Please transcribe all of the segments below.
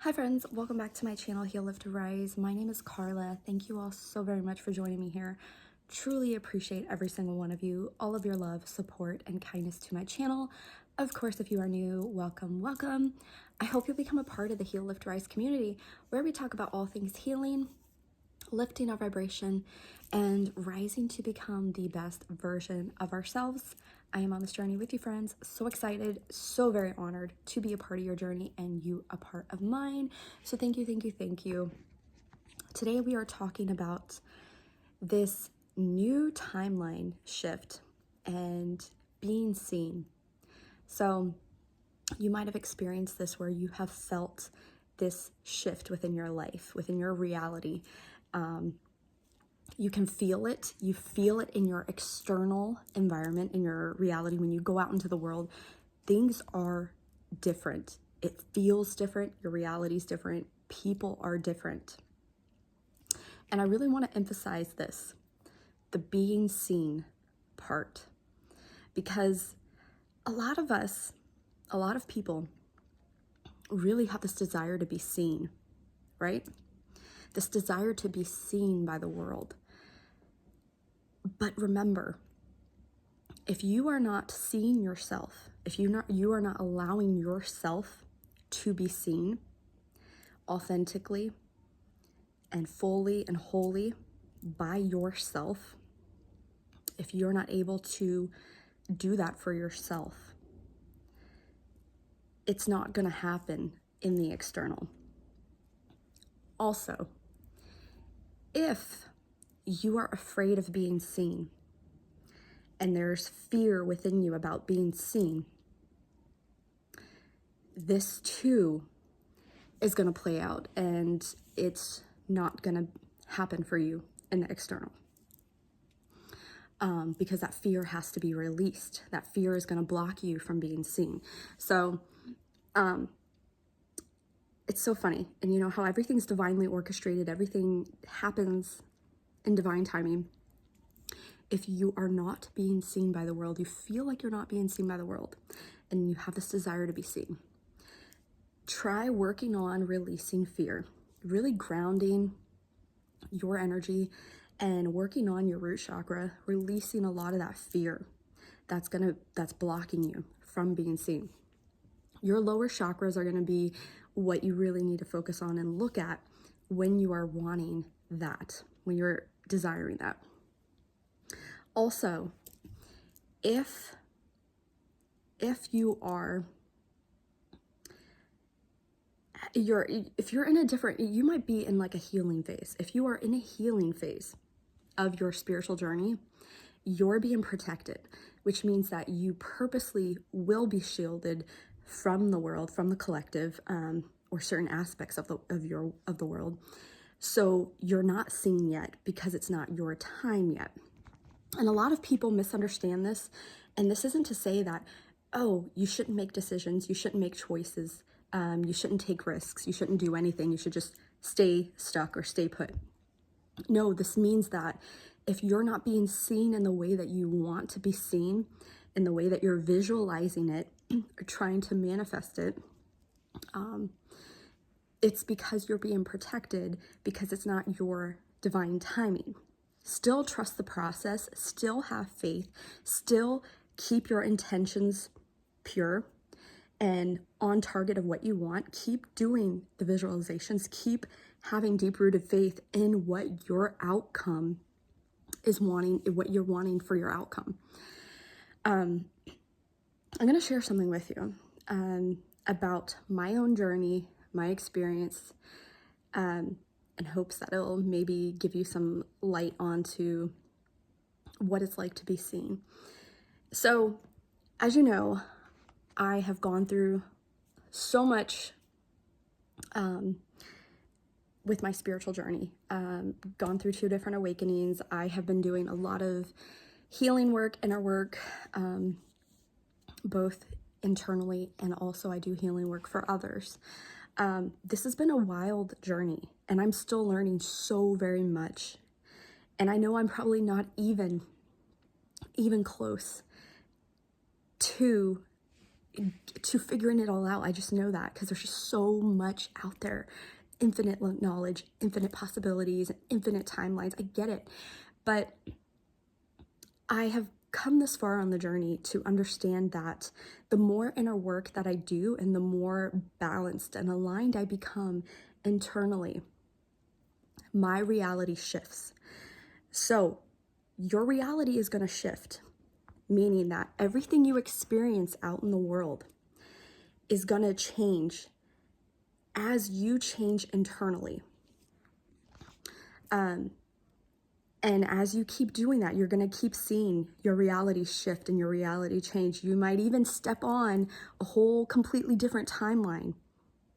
Hi friends, welcome back to my channel, Heal, Lift, Rise. My name is Karla. Thank you all so very much for joining me here. Truly appreciate every single one of you, all of your love, support, and kindness to my channel. Of course, if you are new, welcome, welcome. I hope you'll become a part of the Heal, Lift, Rise community, where we talk about all things healing, lifting our vibration, and rising to become the best version of ourselves. I am on this journey with you, friends. So excited, so very honored to be a part of your journey and you a part of mine. So thank you, thank you, thank you. Today we are talking about this new timeline shift and being seen. So you might have experienced this where you have felt this shift within your life, within your reality. You can feel it. You feel it in your external environment, in your reality. When you go out into the world, things are different. It feels different. Your reality is different. People are different. And I really want to emphasize this, the being seen part, because a lot of us, a lot of people really have this desire to be seen, right? This desire to be seen by the world. But remember, if you are not seeing yourself, if you are not allowing yourself to be seen authentically and fully and wholly by yourself, if you're not able to do that for yourself, it's not going to happen in the external. Also, if you are afraid of being seen and there's fear within you about being seen, this too is going to play out and it's not going to happen for you in the external. Because that fear has to be released. That fear is going to block you from being seen. So it's so funny. And you know how everything's divinely orchestrated, everything happens in divine timing. If you are not being seen by the world, you feel like you're not being seen by the world, and you have this desire to be seen, try working on releasing fear, really grounding your energy and working on your root chakra, releasing a lot of that fear that's blocking you from being seen. Your lower chakras are going to be what you really need to focus on and look at when you are wanting that, when you're desiring that. Also, if you're in a different, you might be in like a healing phase. If you are in a healing phase of your spiritual journey, you're being protected, which means that you purposely will be shielded from the world, from the collective, or certain aspects of the world. So you're not seen yet because it's not your time yet. And a lot of people misunderstand this. And this isn't to say that, oh, you shouldn't make decisions, you shouldn't make choices, you shouldn't take risks, you shouldn't do anything, you should just stay stuck or stay put. No, this means that if you're not being seen in the way that you want to be seen, in the way that you're visualizing it or trying to manifest it, it's because you're being protected, because it's not your divine timing. Still trust the process, still have faith, still keep your intentions pure and on target of what you want. Keep doing the visualizations, keep having deep-rooted faith in what your outcome is wanting, what you're wanting for your outcome. I'm going to share something with you about my own journey, my experience, in hopes that it'll maybe give you some light onto what it's like to be seen. So, as you know, I have gone through so much with my spiritual journey, gone through 2 different awakenings. I have been doing a lot of healing work, inner work, both internally, and also I do healing work for others. This has been a wild journey, and I'm still learning so very much. And I know I'm probably not even close to to figuring it all out. I just know that because there's just so much out there, infinite knowledge, infinite possibilities, infinite timelines. I get it. But I have come this far on the journey to understand that the more inner work that I do and the more balanced and aligned I become internally, my reality shifts. So your reality is going to shift, meaning that everything you experience out in the world is going to change as you change internally. And as you keep doing that, you're going to keep seeing your reality shift and your reality change. You might even step on a whole completely different timeline.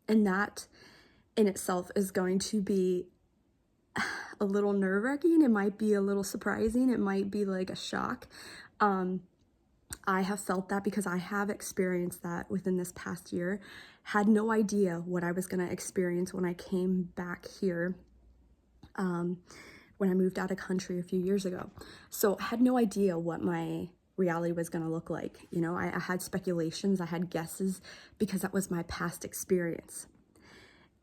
And that in itself is going to be a little nerve-wracking. It might be a little surprising. It might be like a shock. I have felt that because I have experienced that within this past year. Had no idea what I was going to experience when I came back here. When I moved out of country a few years ago. So I had no idea what my reality was going to look like. You know, I had speculations, I had guesses because that was my past experience.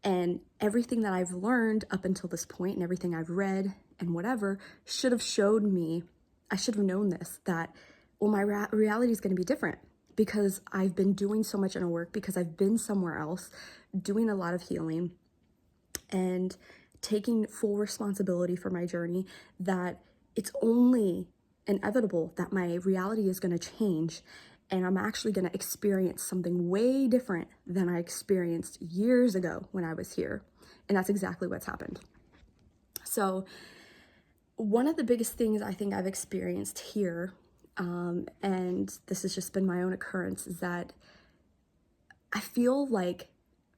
And everything that I've learned up until this point and everything I've read and whatever should have showed me, I should have known this, that, well, my reality is going to be different because I've been doing so much inner work, because I've been somewhere else doing a lot of healing and taking full responsibility for my journey, that it's only inevitable that my reality is going to change and I'm actually going to experience something way different than I experienced years ago when I was here. And that's exactly what's happened. So one of the biggest things I think I've experienced here, and this has just been my own occurrence, is that I feel like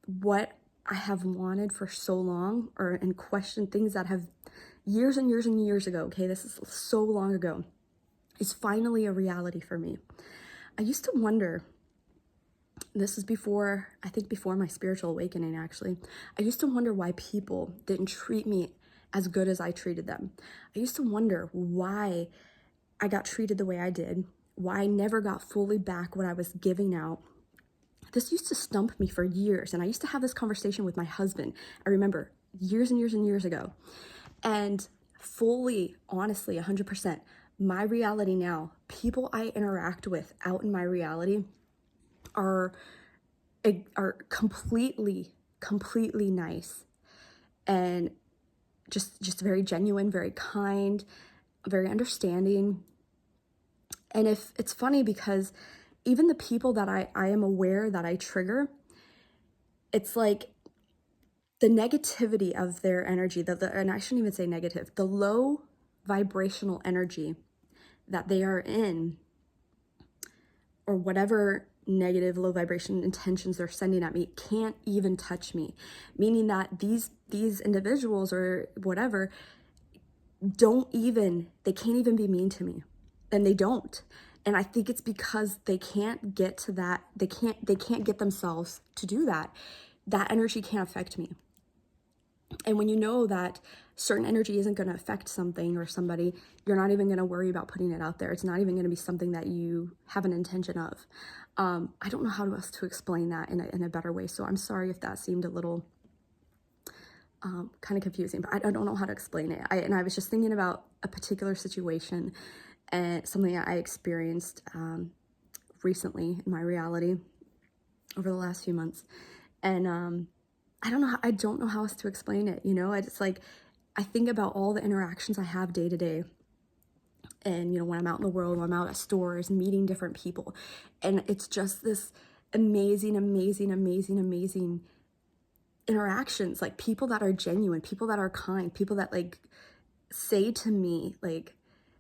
what I have wanted for so long, or and questioned things that have years and years and years ago, okay, this is so long ago, is finally a reality for me. I used to wonder, this is before, I think before my spiritual awakening actually, I used to wonder why people didn't treat me as good as I treated them. I used to wonder why I got treated the way I did, why I never got fully back what I was giving out. This used to stump me for years, and I used to have this conversation with my husband. I remember years and years and years ago. And fully, honestly, 100%, my reality now, people I interact with out in my reality are completely nice and just very genuine, very kind, very understanding. And if it's funny because even the people that I am aware that I trigger, it's like the negativity of their energy, and I shouldn't even say negative, the low vibrational energy that they are in, or whatever negative low vibration intentions they're sending at me, can't even touch me. Meaning that these individuals or whatever they can't even be mean to me. And they don't. And I think it's because they can't get to that, they can't get themselves to do that. That energy can't affect me. And when you know that certain energy isn't going to affect something or somebody, you're not even going to worry about putting it out there. It's not even going to be something that you have an intention of. I don't know how else to explain that in a better way. So I'm sorry if that seemed a little kind of confusing, but I don't know how to explain it. And I was just thinking about a particular situation and something that I experienced recently in my reality over the last few months. And I don't know how else to explain it. You know, it's like, I think about all the interactions I have day to day. And, you know, when I'm out in the world, when I'm out at stores, meeting different people. And it's just this amazing interactions, like people that are genuine, people that are kind, people that like say to me, like,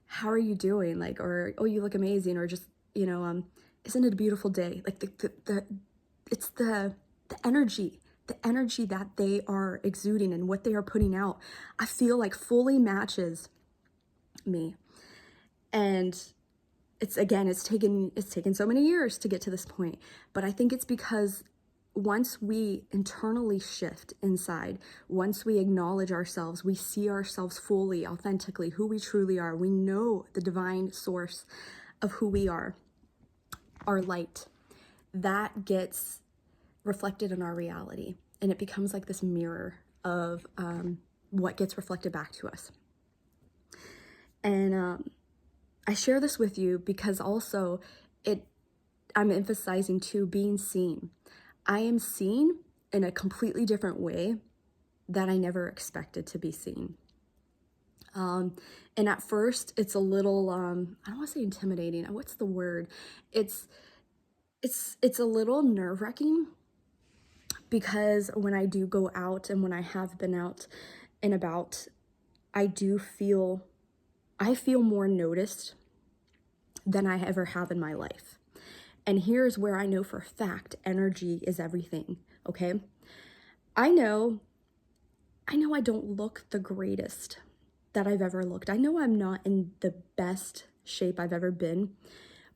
how are you doing? Like, or, oh, you look amazing. Or just, you know, isn't it a beautiful day? Like it's the energy that they are exuding and what they are putting out, I feel like fully matches me. And it's taken so many years to get to this point, but I think it's because once we internally shift inside, once we acknowledge ourselves, we see ourselves fully, authentically, who we truly are, we know the divine source of who we are, our light, that gets reflected in our reality, and it becomes like this mirror of what gets reflected back to us. And I share this with you because also I'm emphasizing too being seen. I am seen in a completely different way that I never expected to be seen. And at first it's a little, I don't want to say intimidating. What's the word? It's a little nerve-wracking, because when I do go out and when I have been out and about, I feel more noticed than I ever have in my life. And here's where I know for a fact energy is everything, okay? I know I don't look the greatest that I've ever looked. I know I'm not in the best shape I've ever been,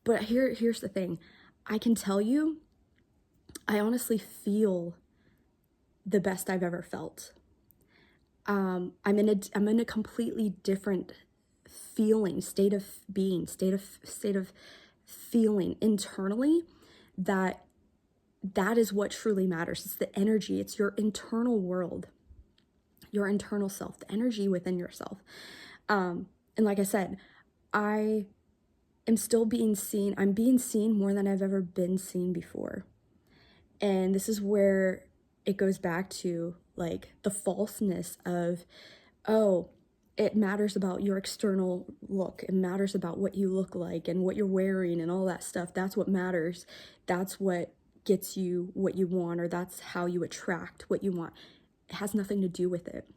but here's the thing. I can tell you, I honestly feel the best I've ever felt. I'm in a completely different feeling, state of being, state of feeling internally, that is what truly matters. It's the energy. It's your internal world, your internal self, the energy within yourself. And like I said, I am still being seen. I'm being seen more than I've ever been seen before. And this is where it goes back to like the falseness of, oh, it matters about your external look. It matters about what you look like and what you're wearing and all that stuff. That's what matters. That's what gets you what you want, or that's how you attract what you want. It has nothing to do with it.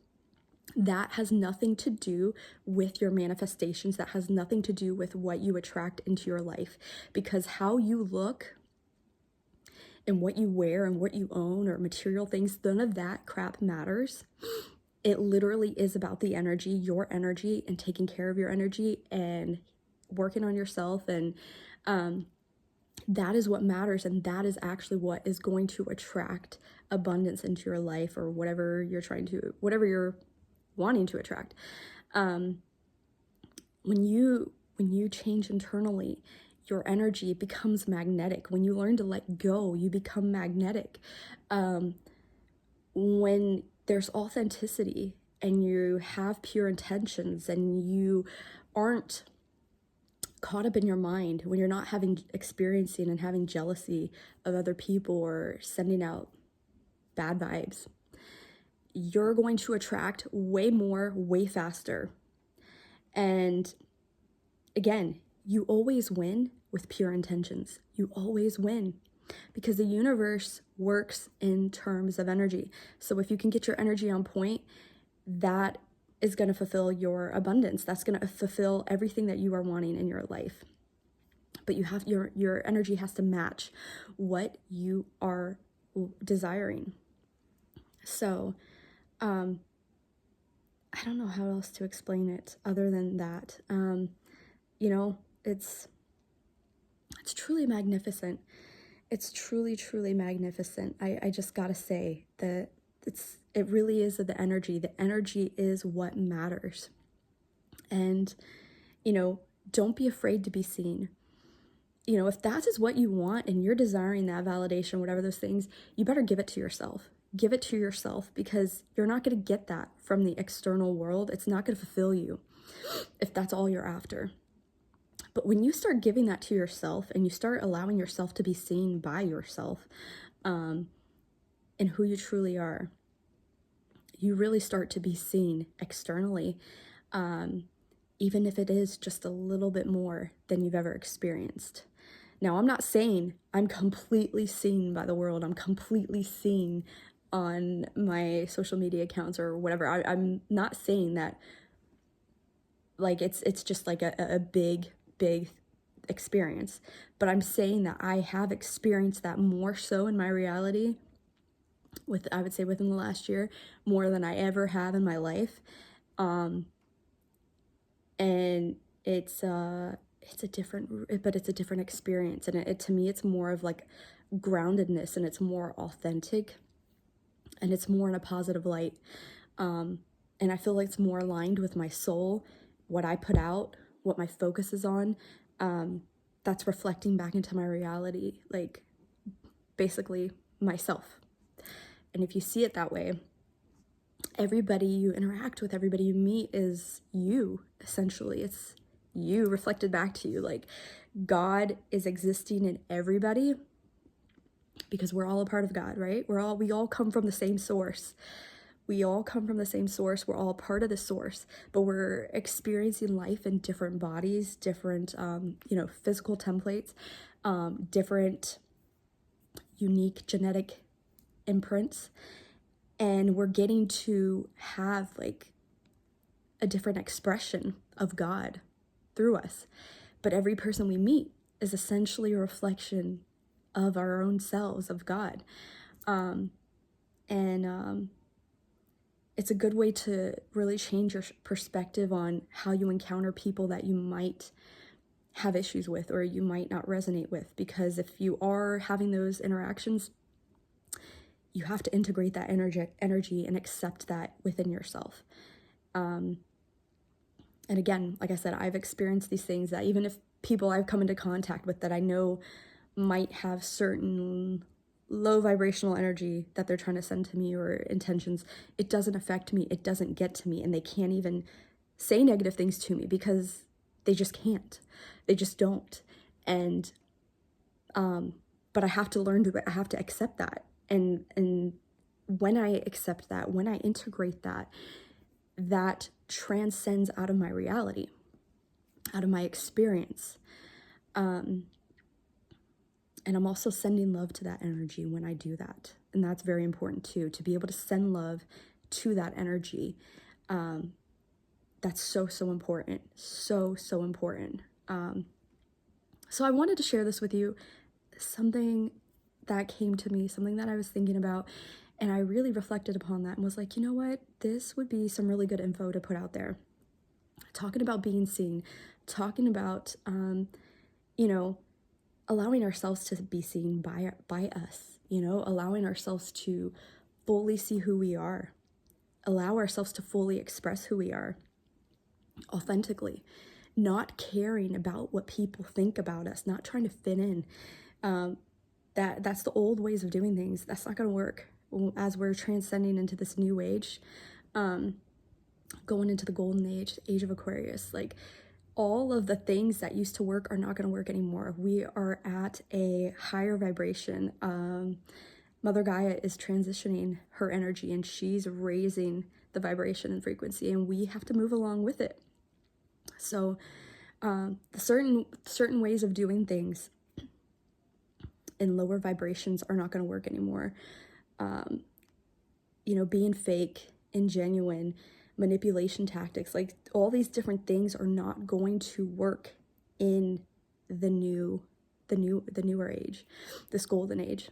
That has nothing to do with your manifestations. That has nothing to do with what you attract into your life, because how you look and what you wear and what you own or material things, none of that crap matters. It literally is about the energy, your energy, and taking care of your energy and working on yourself. And that is what matters. And that is actually what is going to attract abundance into your life, or whatever you're wanting to attract. When you change internally, your energy becomes magnetic. When you learn to let go, you become magnetic. When there's authenticity and you have pure intentions and you aren't caught up in your mind, when you're not experiencing and having jealousy of other people or sending out bad vibes, you're going to attract way more, way faster. And again, you always win with pure intentions. You always win, because the universe works in terms of energy. So if you can get your energy on point, that is going to fulfill your abundance. That's going to fulfill everything that you are wanting in your life. But you have your energy has to match what you are desiring. So, I don't know how else to explain it other than that. It's truly magnificent. It's truly, truly magnificent. I just gotta say that it really is the energy. The energy is what matters. And, don't be afraid to be seen. If that is what you want and you're desiring that validation, whatever those things, you better give it to yourself. Give it to yourself, because you're not going to get that from the external world. It's not going to fulfill you if that's all you're after. But when you start giving that to yourself and you start allowing yourself to be seen by yourself, and who you truly are, you really start to be seen externally, even if it is just a little bit more than you've ever experienced. Now, I'm not saying I'm completely seen by the world. I'm completely seen on my social media accounts or whatever. I'm not saying that like it's just like a big experience, but I'm saying that I have experienced that more so in my reality I would say within the last year, more than I ever have in my life. And it's a different experience. And it to me, it's more of like groundedness, and it's more authentic, and it's more in a positive light. And I feel like it's more aligned with my soul, what I put out, what my focus is on. That's reflecting back into my reality, like basically myself. And if you see it that way, everybody you interact with, everybody you meet is you, essentially. It's you reflected back to you. Like, God is existing in everybody because we're all a part of God, right? We all come from the same source. We all come from the same source. We're all part of the source, but we're experiencing life in different bodies, different, physical templates, different unique genetic imprints. And we're getting to have like a different expression of God through us. But every person we meet is essentially a reflection of our own selves, of God. It's a good way to really change your perspective on how you encounter people that you might have issues with or you might not resonate with. Because if you are having those interactions, you have to integrate that energy and accept that within yourself. And again, like I said, I've experienced these things that even if people I've come into contact with that I know might have certain low vibrational energy that they're trying to send to me or intentions, it doesn't affect me, it doesn't get to me, and they can't even say negative things to me because they just can't. They just don't. And but I have to accept that. And when I accept that, when I integrate that, that transcends out of my reality, out of my experience. And I'm also sending love to that energy when I do that. And that's very important too, to be able to send love to that energy. That's so important. So important. So I wanted to share this with you, something that came to me, something that I was thinking about, and I really reflected upon that and was like, you know what? This would be some really good info to put out there. Talking about being seen, talking about, allowing ourselves to be seen by us, allowing ourselves to fully see who we are, allow ourselves to fully express who we are authentically, not caring about what people think about us, not trying to fit in. That's the old ways of doing things. That's not going to work as we're transcending into this new age, going into the golden age of Aquarius. Like, all of the things that used to work are not going to work anymore. We are at a higher vibration. Mother Gaia is transitioning her energy and she's raising the vibration and frequency, and we have to move along with it. So certain ways of doing things in lower vibrations are not going to work anymore. Being fake, ingenuine, manipulation tactics, like all these different things are not going to work in the newer age, this golden age.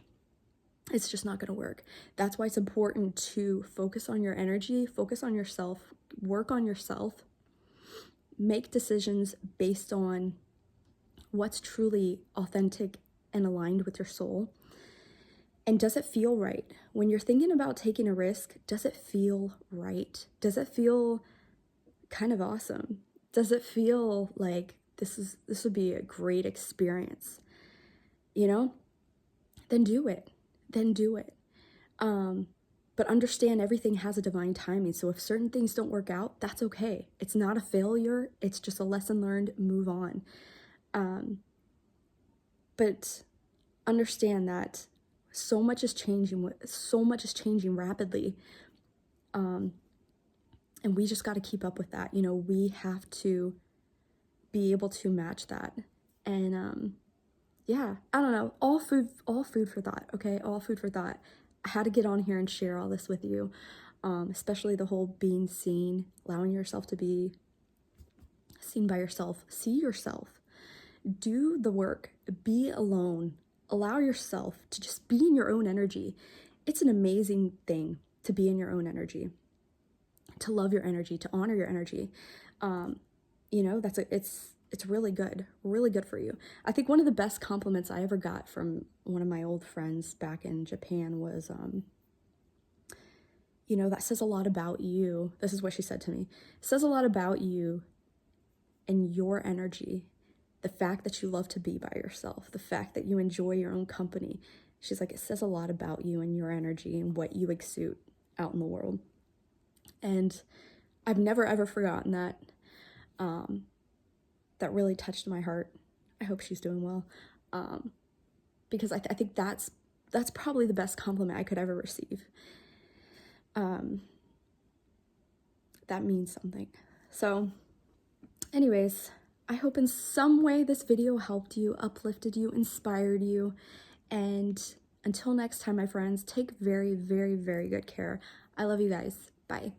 It's just not going to work. That's why it's important to focus on your energy, focus on yourself, work on yourself, make decisions based on what's truly authentic and aligned with your soul. And does it feel right? When you're thinking about taking a risk, does it feel right? Does it feel kind of awesome? Does it feel like this would be a great experience? Then do it. But understand everything has a divine timing. So if certain things don't work out, that's okay. It's not a failure. It's just a lesson learned. Move on. But understand that so much is changing rapidly. And we just got to keep up with that. We have to be able to match that. And I don't know, all food for thought. Okay. All food for thought. I had to get on here and share all this with you. Especially the whole being seen, allowing yourself to be seen by yourself, see yourself, do the work, be alone. Allow yourself to just be in your own energy. It's an amazing thing to be in your own energy, to love your energy, to honor your energy. It's really good for you. I think one of the best compliments I ever got from one of my old friends back in Japan was, that says a lot about you. This is what she said to me. It says a lot about you and your energy. The fact that you love to be by yourself, the fact that you enjoy your own company, She's like, it says a lot about you and your energy and what you exude out in the world. And I've never ever forgotten that. That really touched my heart. I hope she's doing well. Because I think that's probably the best compliment I could ever receive. That means something. So anyways, I hope in some way this video helped you, uplifted you, inspired you. And until next time, my friends, take very, very, very good care. I love you guys. Bye.